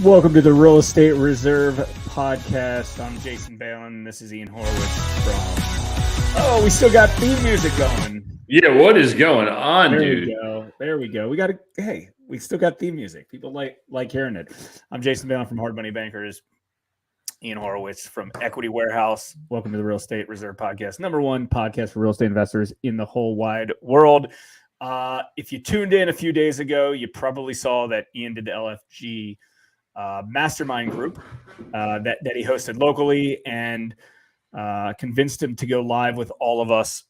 Welcome to the Real Estate Reserve podcast. I'm Jason Balin. This is Ian Horowitz from... we still got theme music going. Yeah, what is going on, dude? There we go. We still got theme music. People like hearing it. I'm Jason Balin from Hard Money Bankers. Ian Horowitz from Equity Warehouse. Welcome to the Real Estate Reserve podcast, #1 podcast for real estate investors in the whole wide world. If you tuned in a few days ago, you probably saw that Ian did the LFG Mastermind group that he hosted locally, and convinced him to go live with all of us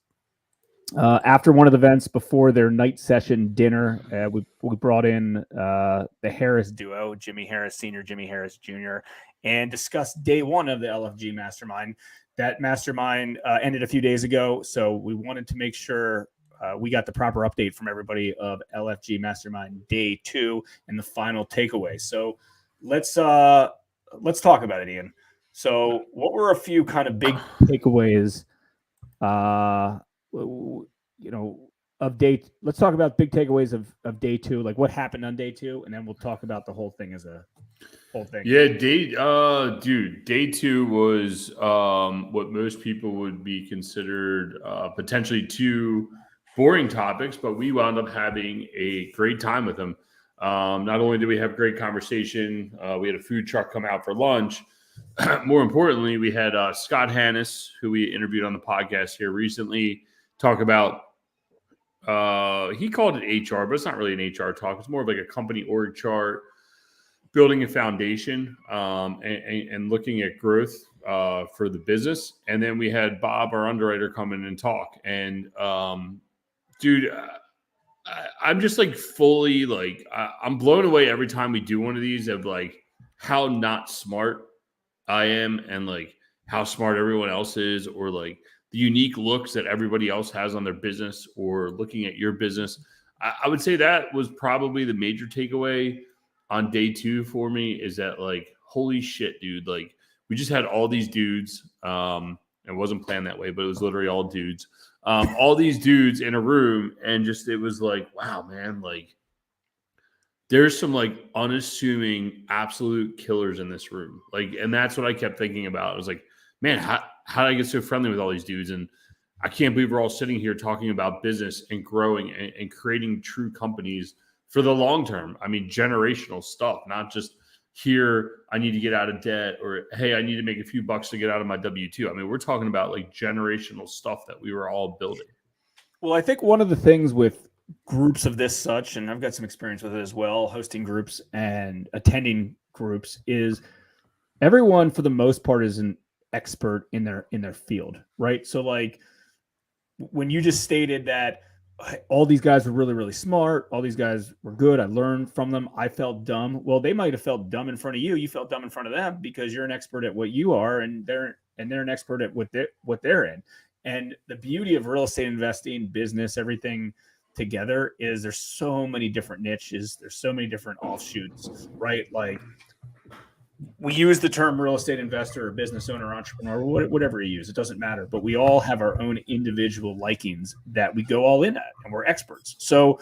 after one of the events before their night session dinner. We brought in the Harris duo, Jimmy Harris Sr., Jimmy Harris Jr., and discussed day one of the LFG Mastermind. That mastermind ended a few days ago, so we wanted to make sure we got the proper update from everybody of LFG Mastermind day 2 and the final takeaway. So let's talk about it, Ian. So what were a few kind of big takeaways, of day? Let's talk about big takeaways of day 2, like what happened on day 2, and then we'll talk about the whole thing as a whole thing. Yeah, day 2 was what most people would be considered potentially 2 boring topics, but we wound up having a great time with them. Not only did we have great conversation, we had a food truck come out for lunch. More importantly, we had Scott Hannes, who we interviewed on the podcast here recently, talk about, he called it HR, but it's not really an HR talk. It's more of like a company org chart, building a foundation, and looking at growth for the business. And then we had Bob, our underwriter, come in and talk. And dude, I'm just like fully like, I'm blown away every time we do one of these of like how not smart I am and like how smart everyone else is, or like the unique looks that everybody else has on their business or looking at your business. I would say that was probably the major takeaway on day 2 for me, is that like, holy shit, dude. Like we just had all these dudes, it wasn't planned that way, but it was literally all dudes. All these dudes in a room, and just, it was like, wow, man, like there's some like unassuming absolute killers in this room. Like, and that's what I kept thinking about. I was like, man, how did I get so friendly with all these dudes? And I can't believe we're all sitting here talking about business and growing and creating true companies for the long term. I mean, generational stuff, not just here, I need to get out of debt, or, hey, I need to make a few bucks to get out of my W-2. I mean, we're talking about like generational stuff that we were all building. Well, I think one of the things with groups of this such, and I've got some experience with it as well, hosting groups and attending groups, is everyone for the most part is an expert in their field, right? So like when you just stated that all these guys were really, really smart, all these guys were good, I learned from them, I felt dumb. Well, they might have felt dumb in front of you. You felt dumb in front of them because you're an expert at what you are, and they're an expert at what they're in. And the beauty of real estate investing, business, everything together is there's so many different niches. There's so many different offshoots, right? Like we use the term real estate investor or business owner, entrepreneur, whatever you use, it doesn't matter. But we all have our own individual likings that we go all in at, and we're experts. So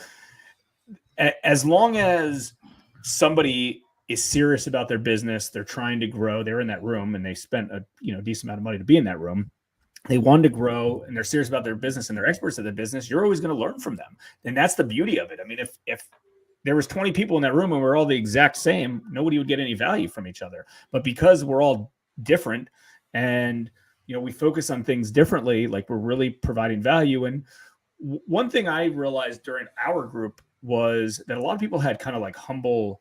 as long as somebody is serious about their business, they're trying to grow, they're in that room and they spent a decent amount of money to be in that room, they want to grow and they're serious about their business and they're experts at the business, you're always going to learn from them. And that's the beauty of it. I mean, if there was 20 people in that room and we're all the exact same, nobody would get any value from each other. But because we're all different and, we focus on things differently, like we're really providing value. And one thing I realized during our group was that a lot of people had kind of like humble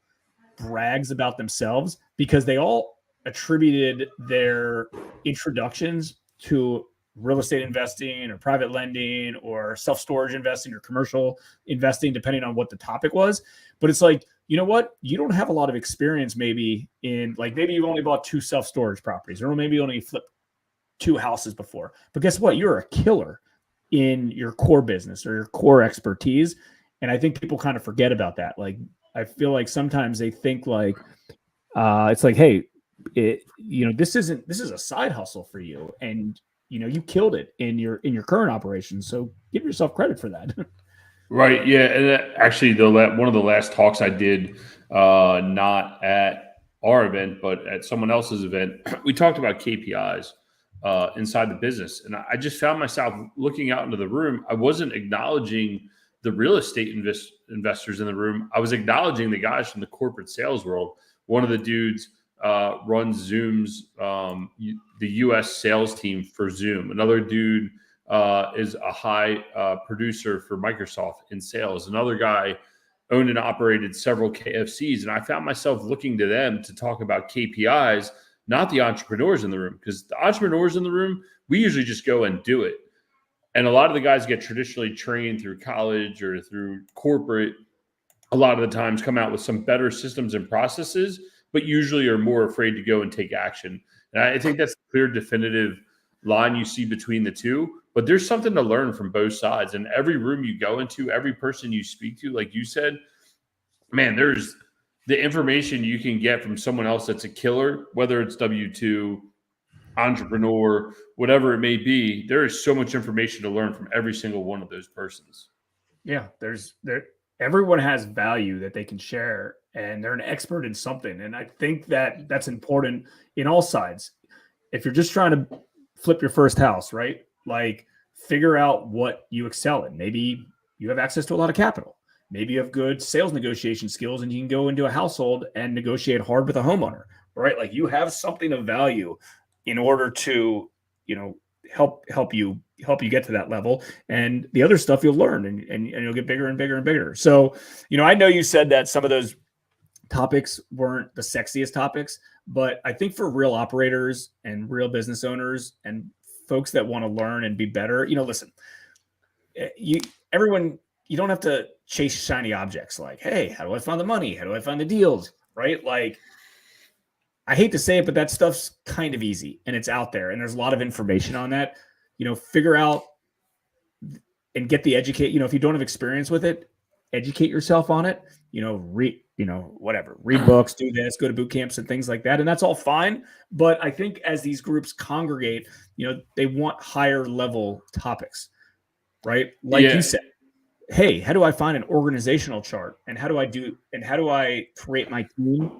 brags about themselves because they all attributed their introductions to real estate investing or private lending or self-storage investing or commercial investing, depending on what the topic was. But it's like, you know what? You don't have a lot of experience maybe in, like, maybe you've only bought 2 self-storage properties, or maybe you only flipped 2 houses before. But guess what? You're a killer in your core business or your core expertise. And I think people kind of forget about that. Like, I feel like sometimes they think like, it's like, hey, this is a side hustle for you. And you killed it in your current operation. So give yourself credit for that. Right. Yeah. And actually, one of the last talks I did, not at our event, but at someone else's event, we talked about KPIs inside the business. And I just found myself looking out into the room. I wasn't acknowledging the real estate investors in the room. I was acknowledging the guys from the corporate sales world. One of the dudes runs Zoom's, the US sales team for Zoom. Another dude is a high producer for Microsoft in sales. Another guy owned and operated several KFCs. And I found myself looking to them to talk about KPIs, not the entrepreneurs in the room, because the entrepreneurs in the room, we usually just go and do it. And a lot of the guys get traditionally trained through college or through corporate, a lot of the times come out with some better systems and processes, but usually are more afraid to go and take action. And I think that's the clear, definitive line you see between the two. But there's something to learn from both sides. And every room you go into, every person you speak to, like you said, man, there's the information you can get from someone else that's a killer, whether it's W2, entrepreneur, whatever it may be. There is so much information to learn from every single one of those persons. Yeah, everyone has value that they can share, and they're an expert in something. And I think that that's important in all sides. If you're just trying to flip your first house, right? Like, figure out what you excel in. Maybe you have access to a lot of capital. Maybe you have good sales negotiation skills and you can go into a household and negotiate hard with a homeowner, right? Like, you have something of value in order to, help you get to that level. And the other stuff you'll learn and you'll get bigger and bigger and bigger. So, I know you said that some of those topics weren't the sexiest topics, but I think for real operators and real business owners and folks that want to learn and be better, listen, you don't have to chase shiny objects like, hey, how do I find the money? How do I find the deals? Right? Like, I hate to say it, but that stuff's kind of easy and it's out there and there's a lot of information on that. Figure out and get the educate. If you don't have experience with it, educate yourself on it. Read books, do this, go to boot camps and things like that. And that's all fine. But I think as these groups congregate, they want higher level topics, right? Like you said, hey, how do I find an organizational chart? And how do I create my team?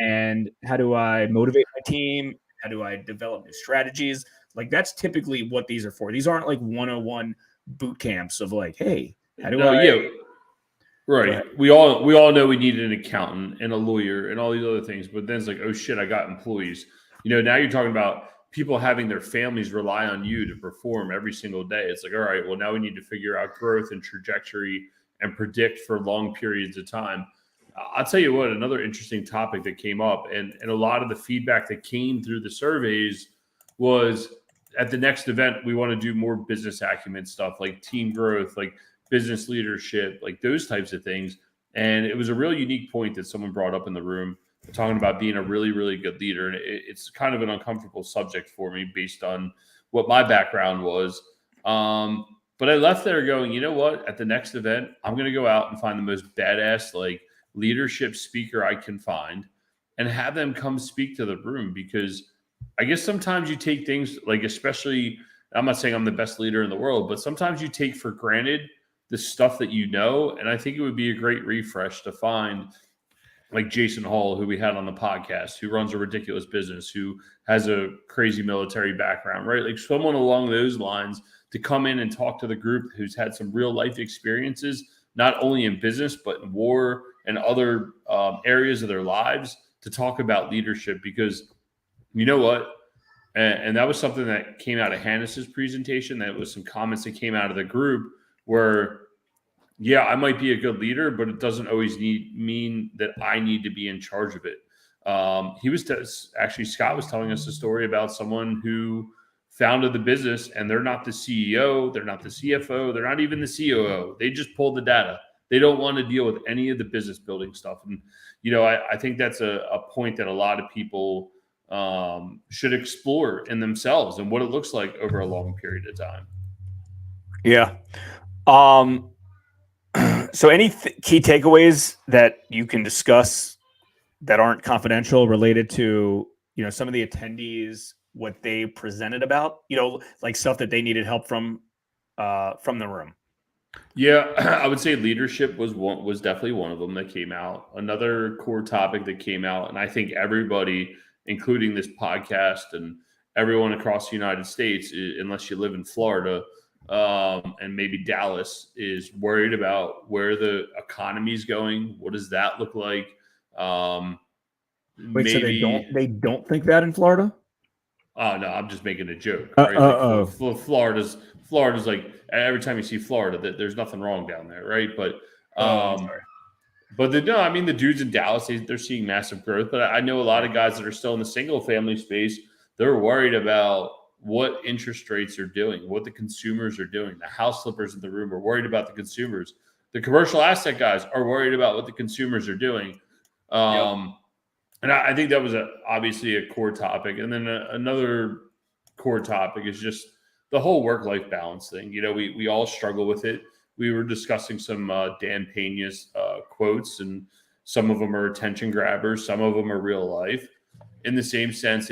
And how do I motivate my team? How do I develop new strategies? Like, that's typically what these are for. These aren't like 101 boot camps of like, hey, how do I? Yeah. Right. We all know we need an accountant and a lawyer and all these other things, but then it's like, oh shit, I got employees. Now you're talking about people having their families rely on you to perform every single day. It's like, all right, well, now we need to figure out growth and trajectory and predict for long periods of time. I'll tell you what, another interesting topic that came up and a lot of the feedback that came through the surveys was at the next event, we want to do more business acumen stuff like team growth, like business leadership, like those types of things. And it was a really unique point that someone brought up in the room talking about being a really, really good leader. And it's kind of an uncomfortable subject for me based on what my background was. But I left there going, you know what? At the next event, I'm going to go out and find the most badass, like, leadership speaker I can find and have them come speak to the room, because I guess sometimes you take things like, especially, I'm not saying I'm the best leader in the world, but sometimes you take for granted the stuff that you know. And I think it would be a great refresh to find like Jason Hall, who we had on the podcast, who runs a ridiculous business, who has a crazy military background, right? Like someone along those lines to come in and talk to the group who's had some real life experiences, not only in business, but in war and other areas of their lives, to talk about leadership. Because you know what? And that was something that came out of Hannes's presentation. That was some comments that came out of the group where, yeah, I might be a good leader, but it doesn't always mean that I need to be in charge of it. Actually, Scott was telling us a story about someone who founded the business and they're not the CEO, they're not the CFO, they're not even the COO. They just pulled the data. They don't want to deal with any of the business building stuff. And, I think that's a point that a lot of people should explore in themselves and what it looks like over a long period of time. Yeah. So any key takeaways that you can discuss that aren't confidential related to, some of the attendees, what they presented about, like stuff that they needed help from the room? Yeah, I would say leadership was definitely one of them that came out. Another core topic that came out, and I think everybody, including this podcast and everyone across the United States, unless you live in Florida and maybe Dallas, is worried about where the economy is going. What does that look like? Um, Wait, so maybe. they don't think that in Florida? Oh no, I'm just making a joke, Uh, right? Like uh, Florida's like every time you see Florida, that there's nothing wrong down there, right? I'm Um, sorry. but no, I mean the dudes in Dallas, they're seeing massive growth. But I know a lot of guys that are still in the single family space. They're worried about what interest rates are doing, what the consumers are doing. The house flippers in the room are worried about the consumers. The commercial asset guys are worried about what the consumers are doing. Yep. And I think that was obviously a core topic. And then another core topic is just the whole work-life balance thing. You know, we all struggle with it. We were discussing some Dan Pena's quotes, and some of them are attention grabbers, some of them are real life. In the same sense,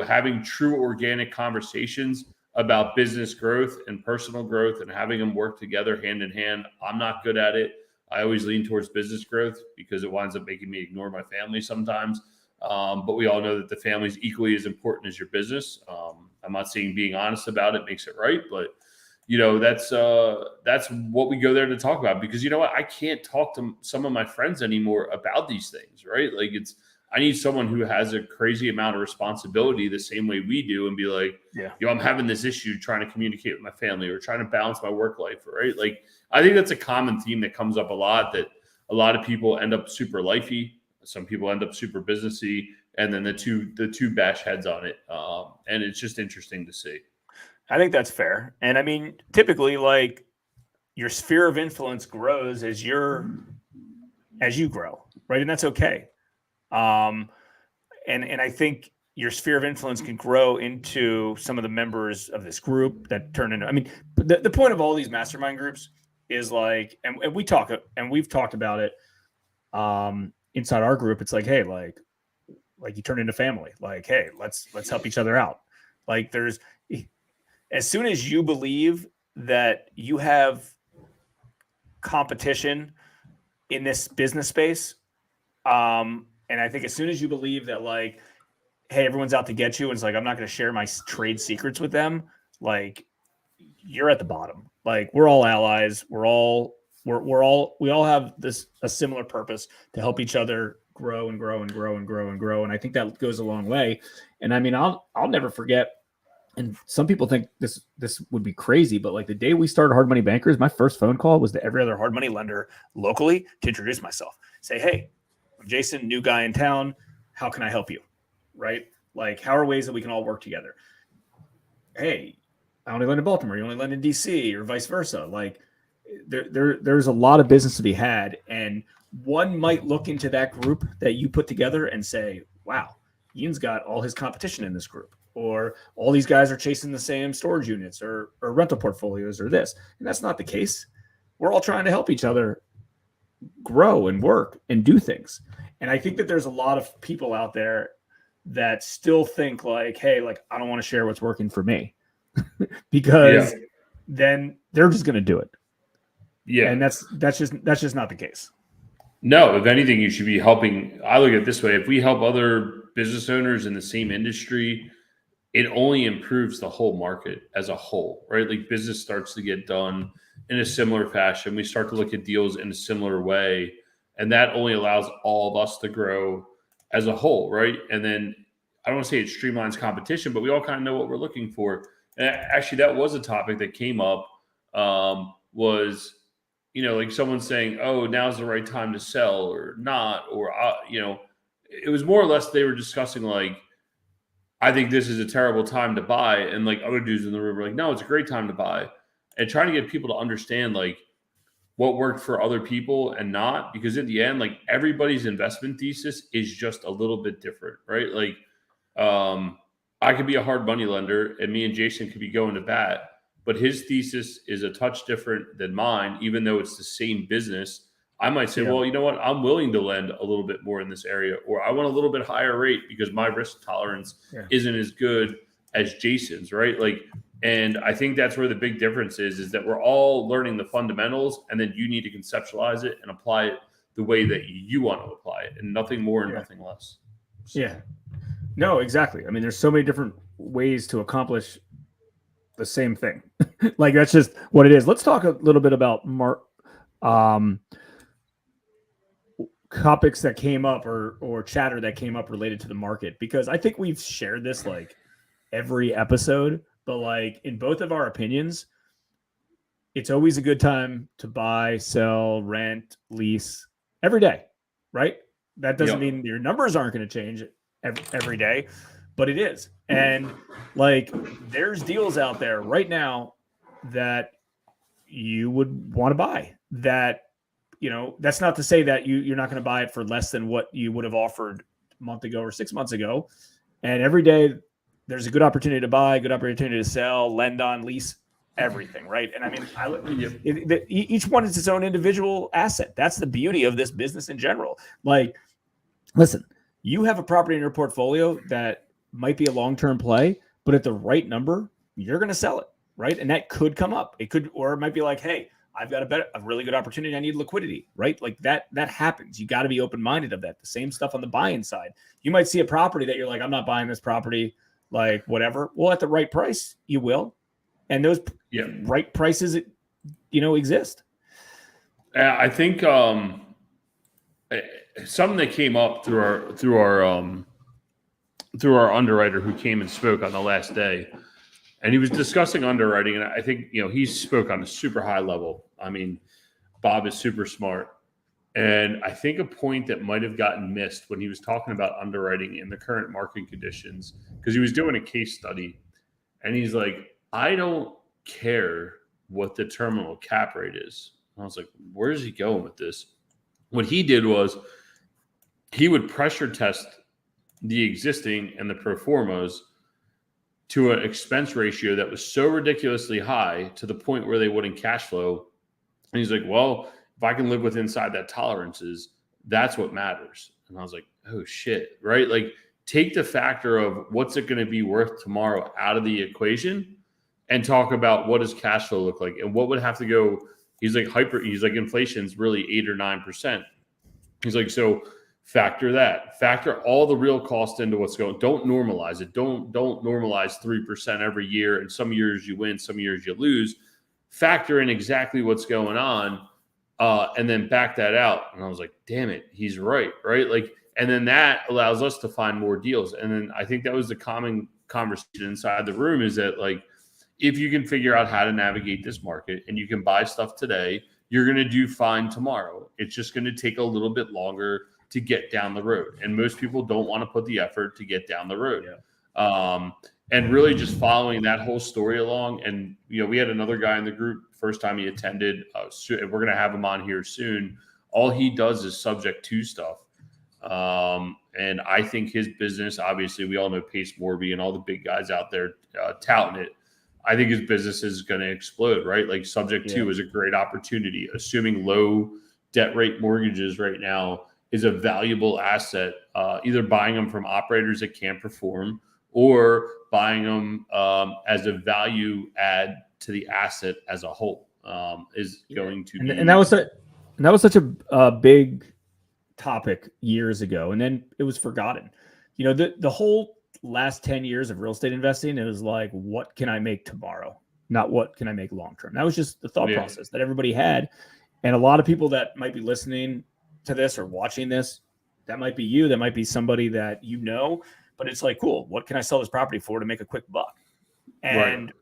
having true organic conversations about business growth and personal growth and having them work together hand in hand. I'm not good at it. I always lean towards business growth because it winds up making me ignore my family sometimes. But we all know that the family is equally as important as your business. I'm not saying being honest about it makes it right, but that's what we go there to talk about, because you know what, I can't talk to some of my friends anymore about these things, right? Like I need someone who has a crazy amount of responsibility the same way we do and be like, Yeah. I'm having this issue trying to communicate with my family or trying to balance my work life, right? Like I think that's a common theme that comes up a lot, that a lot of people end up super lifey, some people end up super businessy, and then the two bash heads on it. And it's just interesting to see. I think that's fair. And I mean, typically, like, your sphere of influence grows as you grow, right? And that's okay. And I think your sphere of influence can grow into some of the members of this group that turn into. I mean, the point of all these mastermind groups is like, and we've talked about it inside our group. It's like, hey, like you turn into family. Like, hey, let's help each other out. Like, there's, as soon as you believe that you have competition in this business space, and I think as soon as you believe that, like, hey, everyone's out to get you, and it's like, I'm not going to share my trade secrets with them, like, you're at the bottom. Like, we're all allies. We all have a similar purpose to help each other grow and grow and grow and grow and grow. And I think that goes a long way. And I mean, I'll never forget. And some people think this would be crazy, but like the day we started Hard Money Bankers, my first phone call was to every other hard money lender locally to introduce myself. Say, hey, I'm Jason, new guy in town. How can I help you? Right? Like, how are ways that we can all work together? Hey, I only lend in Baltimore. You only lend in DC, or vice versa. Like, there's a lot of business to be had, and one might look into that group that you put together and say, wow, Ian's got all his competition in this group, or all these guys are chasing the same storage units or rental portfolios or this. And that's not the case. We're all trying to help each other grow and work and do things. And I think that there's a lot of people out there that still think like, hey, like, I don't want to share what's working for me because then they're just going to do it. Yeah. And that's just not the case. No, if anything, you should be helping. I look at it this way: if we help other business owners in the same industry, it only improves the whole market as a whole, right? Like business starts to get done in a similar fashion. We start to look at deals in a similar way, and that only allows all of us to grow as a whole, right? And then I don't want to say it streamlines competition, but we all kind of know what we're looking for. And actually, that was a topic that came up. Was like someone saying, "Oh, now's the right time to sell," or not, or it was more or less they were discussing like, I think this is a terrible time to buy. And like other dudes in the room were like, no, it's a great time to buy. And trying to get people to understand like what worked for other people and not, because in the end, like everybody's investment thesis is just a little bit different, right? Like I could be a hard money lender and me and Jason could be going to bat, but his thesis is a touch different than mine, even though it's the same business. I might say, well, you know what? I'm willing to lend a little bit more in this area, or I want a little bit higher rate because my risk tolerance isn't as good as Jason's, right? Like And I think that's where the big difference is that we're all learning the fundamentals, and then you need to conceptualize it and apply it the way that you want to apply it, and nothing more and nothing less. So. Yeah. No, exactly. I mean, there's so many different ways to accomplish the same thing. Like, that's just what it is. Let's talk a little bit about topics that came up or chatter that came up related to the market, because I think we've shared this like every episode, but like in both of our opinions, it's always a good time to buy, sell, rent, lease every day, right? That doesn't mean your numbers aren't going to change every day, but it is. And like, there's deals out there right now that you would want to buy. That, you know, that's not to say that you're not going to buy it for less than what you would have offered a month ago or 6 months ago. And every day there's a good opportunity to buy, good opportunity to sell, lend on, lease, everything, right? And I mean, each one is its own individual asset. That's the beauty of this business in general. Like, listen, you have a property in your portfolio that might be a long-term play, but at the right number, you're going to sell it, right? And that could come up. It could, or it might be like, hey, I've got a really good opportunity. I need liquidity, right? Like that happens. You got to be open-minded of that. The same stuff on the buying side. You might see a property that you're like, I'm not buying this property, like whatever. Well, at the right price, you will. And those right prices, exist. I think something that came up through our underwriter who came and spoke on the last day, and he was discussing underwriting, and I think he spoke on a super high level. I mean, Bob is super smart, and I think a point that might have gotten missed when he was talking about underwriting in the current market conditions, because he was doing a case study, and he's like, I don't care what the terminal cap rate is. And I was like, where is he going with this? What he did was he would pressure test the existing and the pro formas to an expense ratio that was so ridiculously high to the point where they wouldn't cash flow. And he's like, well, if I can live with inside that tolerances, that's what matters. And I was like, oh shit, right? Like, take the factor of what's it going to be worth tomorrow out of the equation and talk about what does cash flow look like and what would have to go. He's like inflation's really 8 or 9%. He's like, so factor that, factor all the real cost into what's going. Don't normalize it. Don't normalize 3% every year. And some years you win, some years you lose. Factor in exactly what's going on, and then back that out. And I was like, damn it, he's right? Like, and then that allows us to find more deals. And then I think that was the common conversation inside the room, is that like, if you can figure out how to navigate this market and you can buy stuff today, you're going to do fine tomorrow. It's just going to take a little bit longer to get down the road. And most people don't want to put the effort to get down the road. And really just following that whole story along. And, we had another guy in the group, first time he attended, we're going to have him on here soon. All he does is subject to stuff. And I think his business, obviously we all know Pace Morby and all the big guys out there touting it. I think his business is going to explode, right? Like, subject to is a great opportunity. Assuming low debt rate mortgages right now is a valuable asset, either buying them from operators that can't perform or buying them as a value add to the asset as a whole is going to be. And that was such a big topic years ago. And then it was forgotten. The whole last 10 years of real estate investing, it was like, what can I make tomorrow? Not what can I make long-term. That was just the thought process that everybody had. And a lot of people that might be listening to this or watching this, that might be you, that might be somebody that but it's like, cool, what can I sell this property for to make a quick buck? And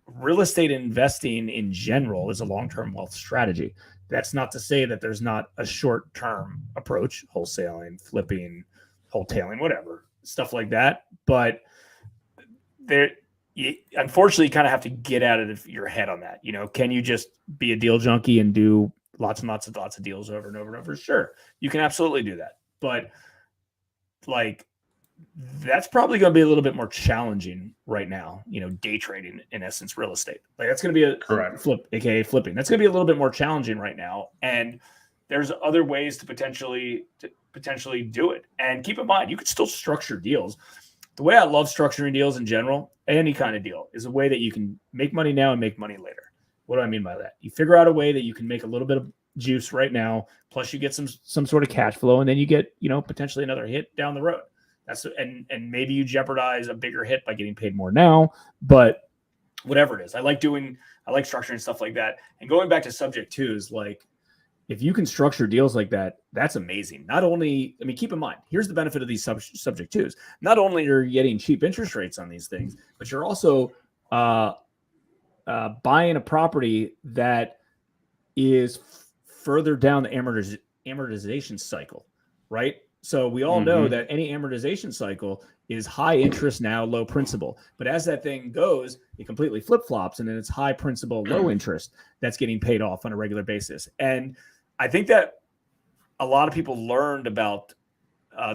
real estate investing in general is a long-term wealth strategy. That's not to say that there's not a short-term approach, wholesaling, flipping, wholetailing, whatever, stuff like that. But you unfortunately kind of have to get out of your head on that. Can you just be a deal junkie and do lots and lots of deals over and over and over? Sure, you can absolutely do that. But like, that's probably going to be a little bit more challenging right now. Day trading, in essence, real estate. Like, that's going to be a correct flip, aka flipping. That's going to be a little bit more challenging right now. And there's other ways to potentially do it. And keep in mind, you could still structure deals. the way I love structuring deals in general, any kind of deal, is a way that you can make money now and make money later. What do I mean by that? You figure out a way that you can make a little bit of juice right now, plus you get some sort of cash flow, and then you get, potentially another hit down the road. And maybe you jeopardize a bigger hit by getting paid more now, but whatever it is, I like structuring stuff like that. And going back to subject twos, like if you can structure deals like that, that's amazing. Not only, keep in mind, here's the benefit of these subject twos. Not only are you getting cheap interest rates on these things, but you're also buying a property that is further down the amortization cycle, right? So we all know that any amortization cycle is high interest now, low principal. But as that thing goes, it completely flip-flops, and then it's high principal, low interest that's getting paid off on a regular basis. And I think that a lot of people learned about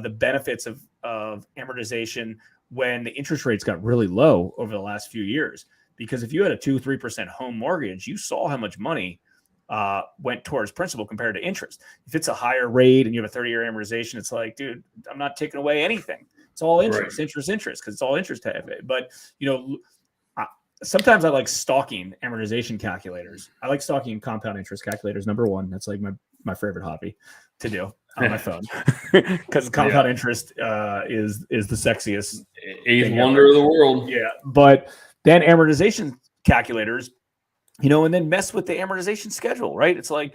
the benefits of amortization when the interest rates got really low over the last few years. Because if you had a 2-3% home mortgage, you saw how much money went towards principal compared to interest. If it's a higher rate and you have a 30-year amortization, it's like, dude, I'm not taking away anything. It's all interest, right. interest, because it's all interest heavy. But, sometimes I like stalking amortization calculators. I like stalking compound interest calculators. Number one, that's like my favorite hobby to do on my phone, because compound interest is the sexiest. Eighth wonder of the world. Yeah. But then amortization calculators, and then mess with the amortization schedule, right? It's like,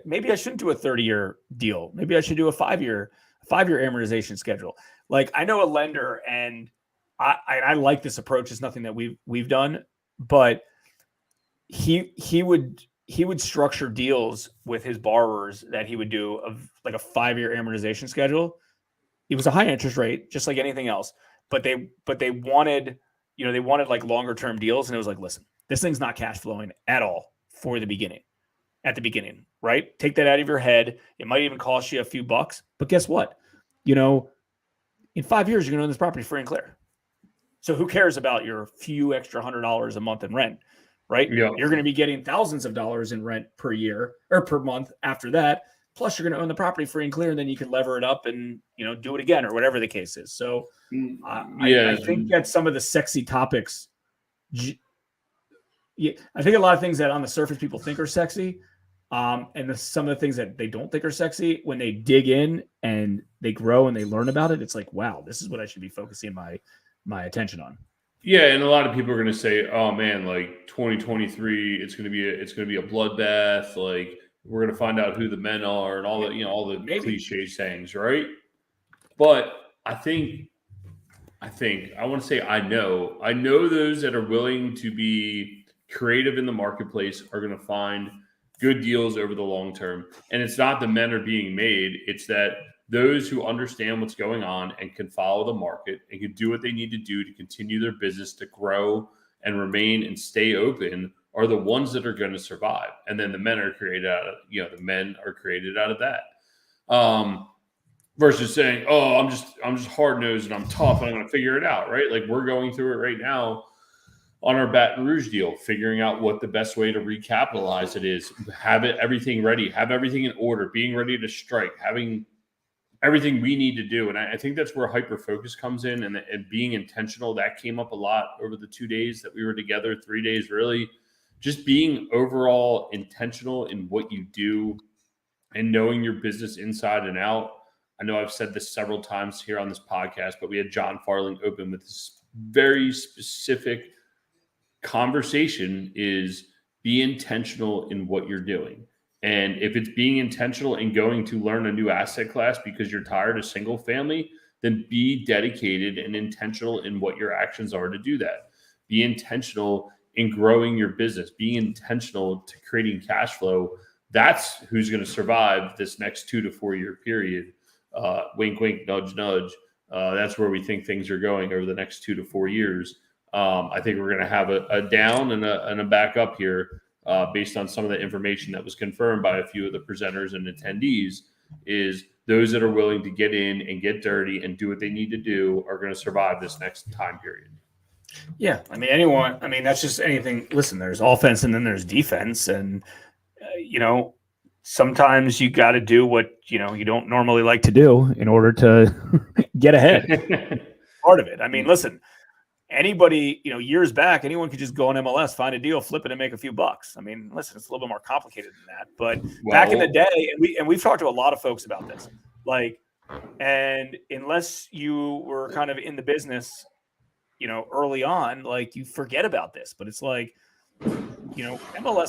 maybe I shouldn't do a 30-year deal. Maybe I should do a 5-year amortization schedule. Like, I know a lender, and I like this approach. It's nothing that we've done, but he would structure deals with his borrowers that he would do of like a 5-year amortization schedule. It was a high interest rate, just like anything else, but they wanted, they wanted like longer term deals. And it was like, listen, this thing's not cash flowing at all at the beginning, right? Take that out of your head. It might even cost you a few bucks, but guess what? In 5 years, you're going to own this property free and clear. So who cares about your few extra $100 a month in rent, right? Yeah. You're going to be getting thousands of dollars in rent per year or per month after that. Plus you're going to own the property free and clear, and then you can lever it up and, do it again or whatever the case is. So I think that some of the sexy topics, I think a lot of things that on the surface people think are sexy, and some of the things that they don't think are sexy, when they dig in and they grow and they learn about it, it's like, wow, this is what I should be focusing my attention on. Yeah, and a lot of people are going to say, "Oh man, like 2023, it's going to be a bloodbath. Like we're going to find out who the men are and all the all the cliche sayings, right?" But I want to say I know those that are willing to be creative in the marketplace are going to find good deals over the long term. And it's not the men are being made; it's that those who understand what's going on and can follow the market and can do what they need to do to continue their business to grow and remain and stay open are the ones that are going to survive. And then the men are created out of that. Versus saying, "Oh, I'm just hard nosed and I'm tough and I'm going to figure it out," right? Like we're going through it right now on our Baton Rouge deal, figuring out what the best way to recapitalize it is, have everything ready, have everything in order, being ready to strike, having everything we need to do. And I think that's where hyper-focus comes in, and being intentional. That came up a lot over the 2 days that we were together, 3 days really. Just being overall intentional in what you do and knowing your business inside and out. I know I've said this several times here on this podcast, but we had John Farling open with this very specific conversation is be intentional in what you're doing. And if it's being intentional and going to learn a new asset class because you're tired of single family, then be dedicated and intentional in what your actions are to do that. Be intentional in growing your business. Be intentional to creating cash flow. That's who's going to survive this next 2 to 4 year period. Wink, wink, nudge, nudge. That's where we think things are going over the next 2 to 4 years. I think we're going to have a down and a back up here. Based on some of the information that was confirmed by a few of the presenters and attendees, is those that are willing to get in and get dirty and do what they need to do are going to survive this next time period. Yeah. That's just anything. Listen, there's offense and then there's defense. And, sometimes you got to do what, you don't normally like to do in order to get ahead. part of it. I mean, listen, anybody, years back, anyone could just go on MLS, find a deal, flip it, and make a few bucks. I mean, listen, it's a little bit more complicated than that. But back in the day, and we've talked to a lot of folks about this, and unless you were kind of in the business, early on, you forget about this. But it's MLS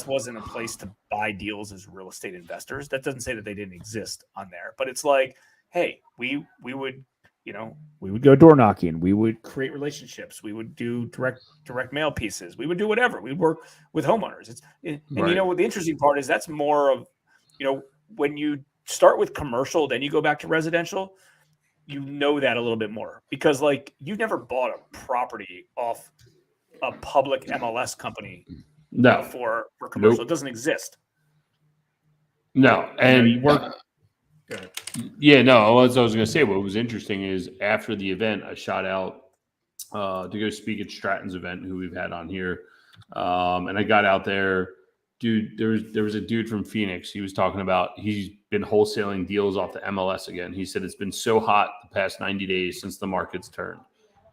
wasn't a place to buy deals as real estate investors. That doesn't say that they didn't exist on there, but it's hey, we would, we would go door knocking. We would create relationships. We would do direct mail pieces. We would do whatever. We'd work with homeowners. The interesting part is that's more of, when you start with commercial, then you go back to residential, that a little bit more because you've never bought a property off a public MLS company for commercial. Nope. It doesn't exist. No. And you work. Yeah, no, what I was going to say, what was interesting is after the event, I shot out to go speak at Stratton's event, who we've had on here. And I got out there, dude, there was a dude from Phoenix. He was talking about he's been wholesaling deals off the MLS again. He said it's been so hot the past 90 days since the market's turned.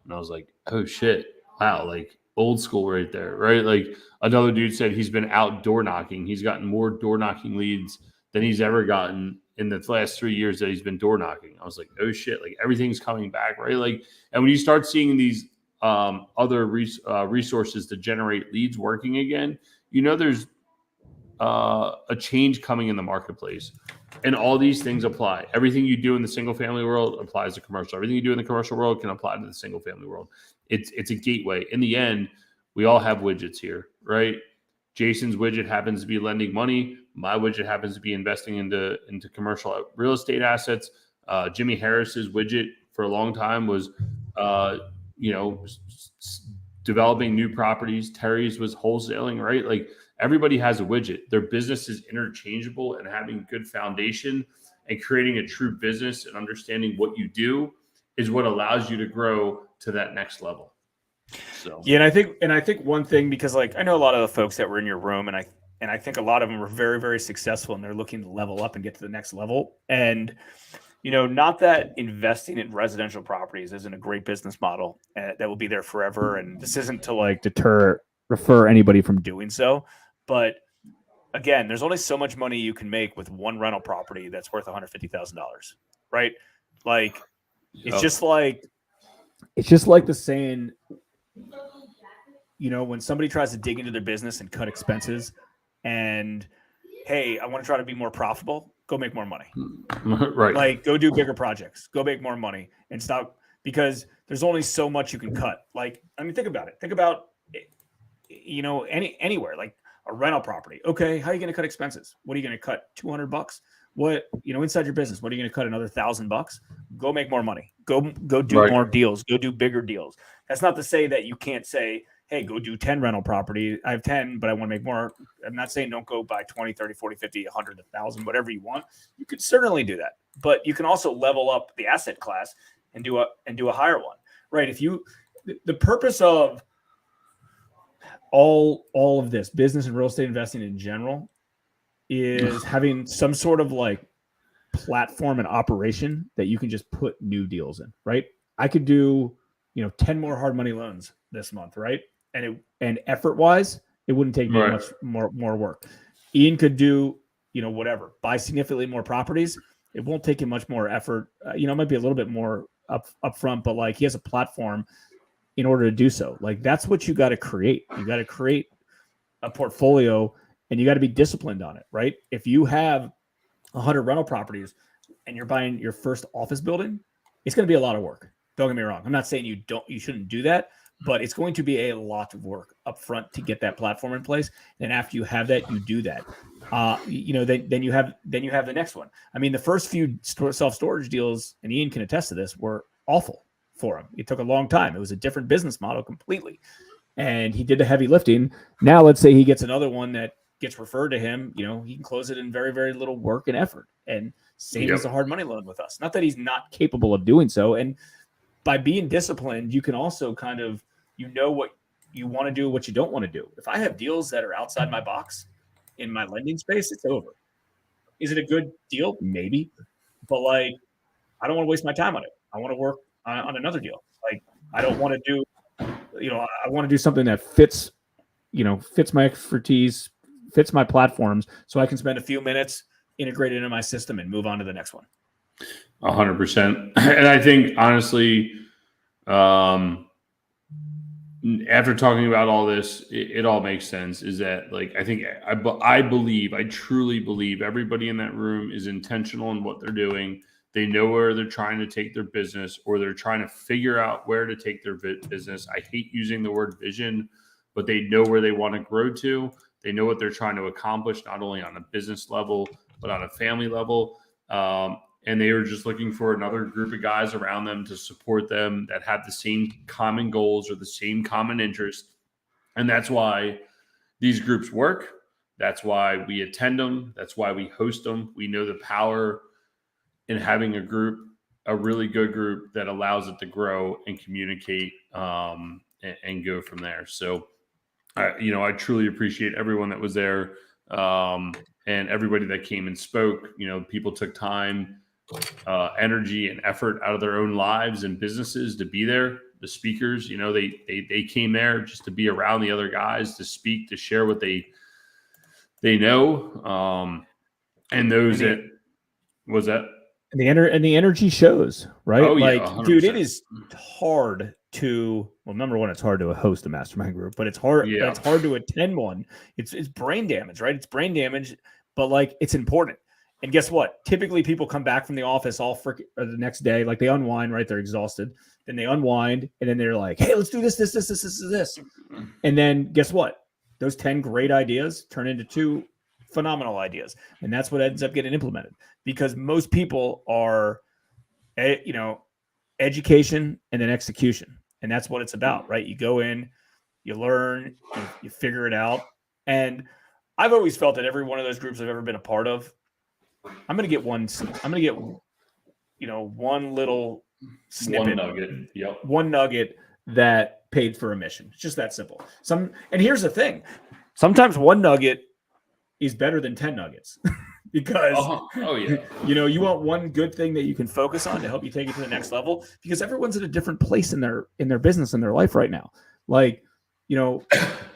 And I was like, oh, shit. Wow, old school right there, right? Another dude said he's been out door knocking. He's gotten more door knocking leads than he's ever gotten in the last 3 years that he's been door knocking. I was like, oh shit, everything's coming back, right? And when you start seeing these other resources to generate leads working again, there's a change coming in the marketplace. And all these things apply. Everything you do in the single family world applies to commercial. Everything you do in the commercial world can apply to the single family world. It's a gateway. In the end, we all have widgets here, right? Jason's widget happens to be lending money. My widget happens to be investing into commercial real estate assets. Jimmy Harris's widget for a long time was, developing new properties. Terry's was wholesaling, right? Everybody has a widget. Their business is interchangeable, and having good foundation and creating a true business and understanding what you do is what allows you to grow to that next level. So yeah, and I think one thing, because I know a lot of the folks that were in your room, and I think a lot of them are very, very successful, and they're looking to level up and get to the next level. And not that investing in residential properties isn't a great business model that will be there forever. And this isn't to refer anybody from doing so, but again, there's only so much money you can make with one rental property that's worth $150,000, right? It's just like the saying, when somebody tries to dig into their business and cut expenses and, hey, I want to try to be more profitable, go make more money. Right. Go do bigger projects, go make more money and stop, because there's only so much you can cut. Think about it. Think about, anywhere, a rental property. Okay. How are you going to cut expenses? What are you going to cut? $200? What, inside your business, what are you going to cut? Another $1,000? Go make more money. Go do more deals. Go do bigger deals. That's not to say that you can't say, hey, go do 10 rental property. I have 10, but I want to make more. I'm not saying don't go buy 20, 30, 40, 50, 100, 1,000, whatever you want. You could certainly do that, but you can also level up the asset class and do a higher one, right? The purpose of all of this business and real estate investing in general is having some sort of platform and operation that you can just put new deals in, right? I could do, 10 more hard money loans this month, right? And effort wise, it wouldn't take me much more work. Ian could do, whatever, buy significantly more properties. It won't take him much more effort. It might be a little bit more upfront, but he has a platform in order to do so. That's what you got to create. You got to create a portfolio, and you got to be disciplined on it, right? If you have 100 rental properties and you're buying your first office building, it's going to be a lot of work. Don't get me wrong. I'm not saying you shouldn't do that, but it's going to be a lot of work up front to get that platform in place. And after you have that, you do that. Then you have the next one. I mean, the first few self-storage deals, and Ian can attest to this, were awful for him. It took a long time. It was a different business model completely. And he did the heavy lifting. Now let's say he gets another one that gets referred to him, he can close it in very, very little work and effort, and same as a hard money loan with us. Not that he's not capable of doing so. And by being disciplined, you can also kind of, what you want to do, what you don't want to do. If I have deals that are outside my box in my lending space, it's over. Is it a good deal? Maybe. But I don't want to waste my time on it. I want to work on another deal. I don't want to do, I want to do something that fits my expertise, fits my platforms, so I can spend a few minutes, integrate it into my system, and move on to the next one. 100%. And I think honestly, after talking about all this, it all makes sense. Is that like, I think I truly believe everybody in that room is intentional in what they're doing. They know where they're trying to take their business, or they're trying to figure out where to take their business. I hate using the word vision, but they know where they want to grow to. They know what they're trying to accomplish, not only on a business level, but on a family level. And they were just looking for another group of guys around them to support them that have the same common goals or the same common interests. And that's why these groups work. That's why we attend them. That's why we host them. We know the power in having a group, a really good group that allows it to grow and communicate and go from there. So, I truly appreciate everyone that was there and everybody that came and spoke. People took time, energy, and effort out of their own lives and businesses to be there. The speakers, they came there just to be around the other guys, to speak, to share what they know. And those that was that. And the energy shows, right? Oh, yeah, like, 100%. dude, it is hard to, number one, it's hard to host a mastermind group, but it's hard. Yeah. It's hard to attend one. It's brain damage, right? It's brain damage, but like, it's important. And guess what? Typically, people come back from the office the next day, like they unwind, right? They're exhausted. Then they unwind, and then they're like, "Hey, let's do this." And then guess what? Those 10 great ideas turn into 2 phenomenal ideas, and that's what ends up getting implemented. Because most people are, education and then execution, and that's what it's about, right? You go in, you learn, you figure it out, and I've always felt that every one of those groups I've ever been a part of, I'm going to get one little snippet, one nugget that paid for a mission. It's just that simple. And here's the thing. Sometimes one nugget is better than 10 nuggets because, you want one good thing that you can focus on to help you take it to the next level, because everyone's at a different place in their business, in their life right now. Like,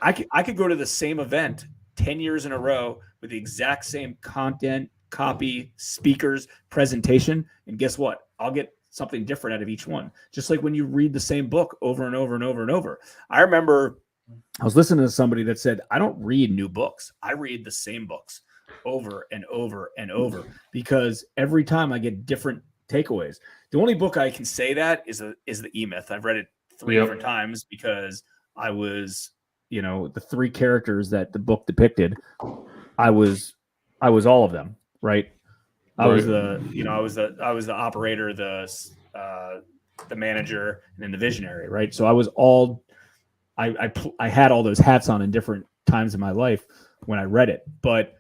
I could go to the same event 10 years in a row with the exact same content, copy, speakers, presentation. And guess what? I'll get something different out of each one. Just like when you read the same book over and over and over and over. I remember I was listening to somebody that said, I don't read new books. I read the same books over and over and over, because every time I get different takeaways. The only book I can say that is the E-Myth. I've read it 3 different times because I was, the 3 characters that the book depicted, I was all of them. Right. I was the operator, the manager, and then the visionary. Right. So I was I had all those hats on in different times in my life when I read it, but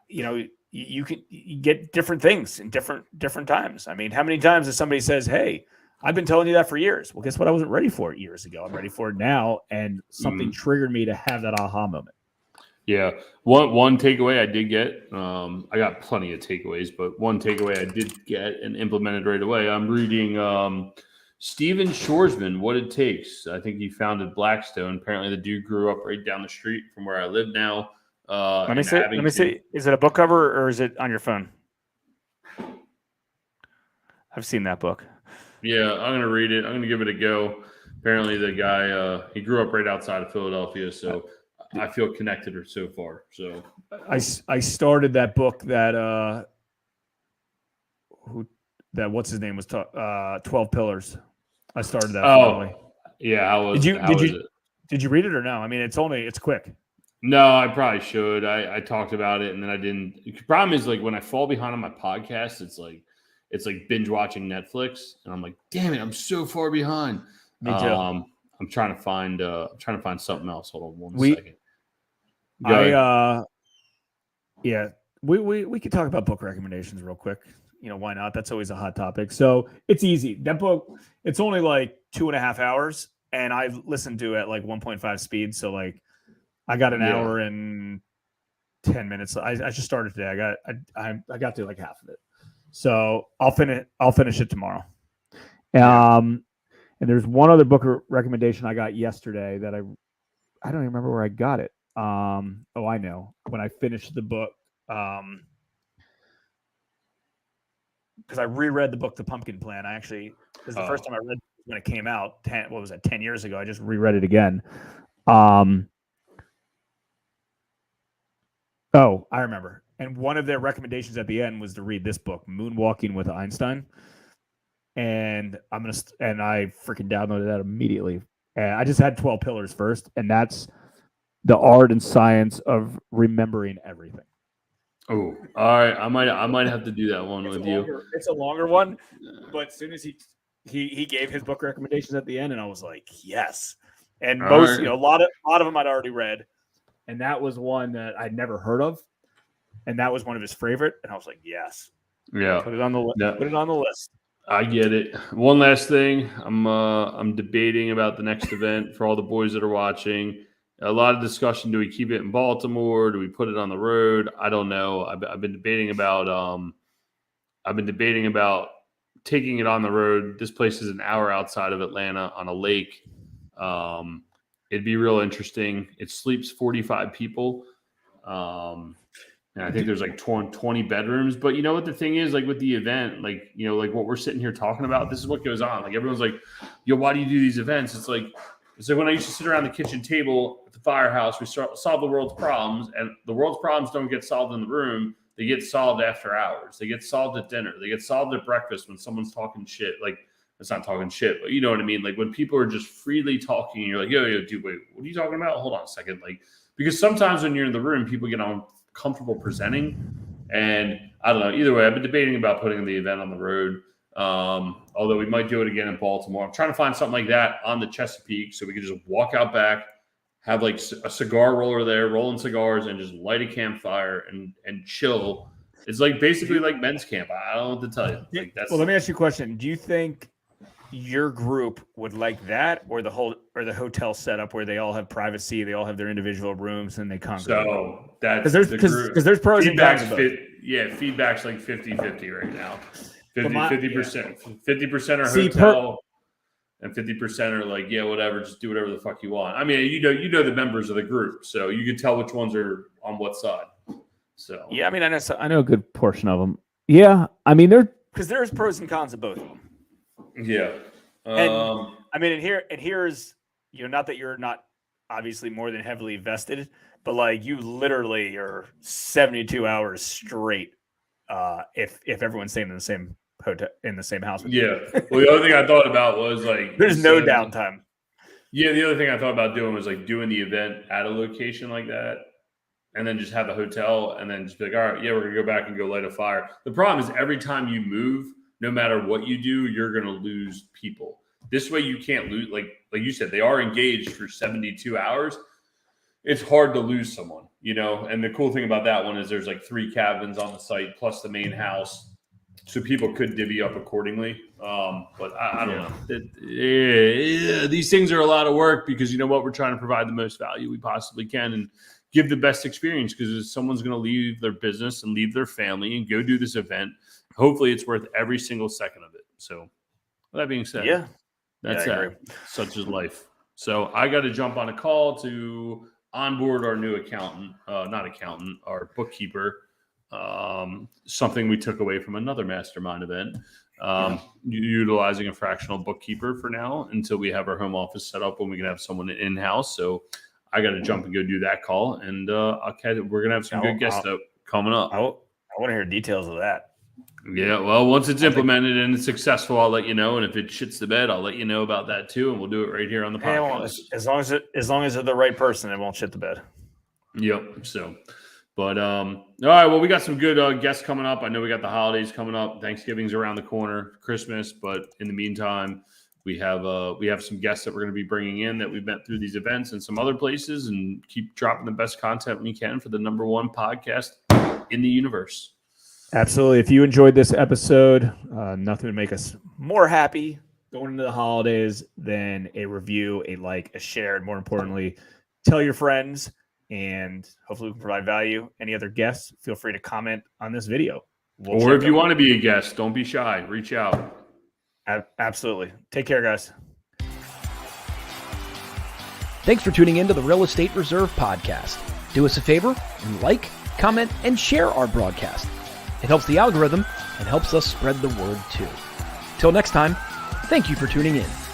you get different things in different times. I mean, how many times has somebody says, "Hey, I've been telling you that for years." Well, guess what? I wasn't ready for it years ago. I'm ready for it now. And something triggered me to have that aha moment. Yeah. One takeaway I did get, I got plenty of takeaways, but one takeaway I did get and implemented right away. I'm reading Stephen Shoresman, What It Takes. I think he founded Blackstone. Apparently the dude grew up right down the street from where I live now. Let me see. Is it a book cover or is it on your phone? I've seen that book. Yeah, I'm going to read it. I'm going to give it a go. Apparently the guy, he grew up right outside of Philadelphia, so I feel connected so far. So I started that book that what's his name was 12 Pillars. I started that. Finally. Yeah. Did you read it or no? I mean, it's quick. No, I probably should. I talked about it and then I didn't. The problem is, like, when I fall behind on my podcast, it's like binge watching Netflix, and I'm like, damn it, I'm so far behind. Me too. I'm trying to find something else. Hold on one second. We could talk about book recommendations real quick. Why not? That's always a hot topic. So it's easy. That book, it's only like 2.5 hours, and I listened to it at like 1.5 speed. So like, I got an hour and 10 minutes. I just started today. I got through like half of it. So I'll finish it tomorrow. And there's one other book recommendation I got yesterday that I don't even remember where I got it. Oh, I know. When I finished the book, because I reread the book, The Pumpkin Plan. This is the first time I read it when it came out. 10 years ago? I just reread it again. Oh, I remember. And one of their recommendations at the end was to read this book, Moonwalking with Einstein. And I freaking downloaded that immediately. And I just had 12 Pillars first, and that's the art and science of remembering everything. Oh, all right. I might have to do that one with you. It's a longer one, but as soon as he gave his book recommendations at the end, and I was like, yes. And most, a lot of them I'd already read, and that was one that I'd never heard of, and that was one of his favorite, and I was like, yes. Yeah. Put it on the list. Yeah. Put it on the list. I get it. One last thing, I'm debating about the next event for all the boys that are watching. A lot of discussion. Do we keep it in Baltimore? Do we put it on the road? I don't know. I've been debating about taking it on the road. This place is an hour outside of Atlanta on a lake. It'd be real interesting. It sleeps 45 people. And I think there's like 20 bedrooms. But you know what the thing is, like with the event, like, like what we're sitting here talking about, this is what goes on. Like everyone's like, yo, why do you do these events? It's like when I used to sit around the kitchen table at the firehouse, we solve the world's problems, and the world's problems don't get solved in the room. They get solved after hours. They get solved at dinner. They get solved at breakfast when someone's talking shit. Like, it's not talking shit, but you know what I mean? Like when people are just freely talking and you're like, yo, dude, wait, what are you talking about? Hold on a second. Like, because sometimes when you're in the room, people get uncomfortable presenting. And I don't know. Either way, I've been debating about putting the event on the road. Although we might do it again in Baltimore. I'm trying to find something like that on the Chesapeake so we can just walk out back, have like a cigar roller there, rolling cigars, and just light a campfire and chill. It's like basically like men's camp. I don't know what to tell you. Like well, let me ask you a question. Do you think your group would like that, or the hotel setup where they all have privacy, they all have their individual rooms, and they congregate? So that's because there's pros and cons. Feedback's like 50-50 right now. 50% are hotel, and 50% are like, yeah, whatever, just do whatever the fuck you want. I mean, you know the members of the group, so you can tell which ones are on what side. So yeah, I mean, I know a good portion of them. Yeah, I mean, there's pros and cons of both of them. Yeah, and I mean, and here's not that you're not obviously more than heavily vested, but like you literally are 72 hours straight. If everyone's staying in the same hotel in the same house with you. Well, the other thing I thought about was like there's no downtime. Yeah, the other thing I thought about doing was like doing the event at a location like that, and then just have the hotel, and then just be like, all right, yeah, we're gonna go back and go light a fire. The problem is every time you move, no matter what you do, you're gonna lose people. This way, you can't lose. Like you said, they are engaged for 72 hours. It's hard to lose someone, And the cool thing about that one is there's like 3 cabins on the site plus the main house, so people could divvy up accordingly. But I don't know. These things are a lot of work because you know what? We're trying to provide the most value we possibly can and give the best experience because someone's going to leave their business and leave their family and go do this event. Hopefully, it's worth every single second of it. So, with that being said, that's that. Such is life. So I got to jump on a call to onboard our new our bookkeeper. Something we took away from another mastermind event, utilizing a fractional bookkeeper for now until we have our home office set up when we can have someone in-house. So I got to jump and go do that call. And we're going to have some good guests coming up. I want to hear details of that. Yeah, well, once it's implemented and it's successful, I'll let you know. And if it shits the bed, I'll let you know about that too. And we'll do it right here on the podcast. As long as they're the right person, it won't shit the bed. Yep. So, but all right. Well, we got some good guests coming up. I know we got the holidays coming up. Thanksgiving's around the corner, Christmas. But in the meantime, we have some guests that we're going to be bringing in that we've met through these events and some other places, and keep dropping the best content we can for the #1 podcast in the universe. Absolutely. If you enjoyed this episode, nothing would make us more happy going into the holidays than a review, a like, a share, and more importantly, tell your friends, and hopefully we can provide value. Any other guests, feel free to comment on this video. Or if you want to be a guest, don't be shy. Reach out. Absolutely. Take care, guys. Thanks for tuning in to the Real Estate Reserve podcast. Do us a favor and like, comment, and share our broadcast. It helps the algorithm and helps us spread the word too. Till next time, thank you for tuning in.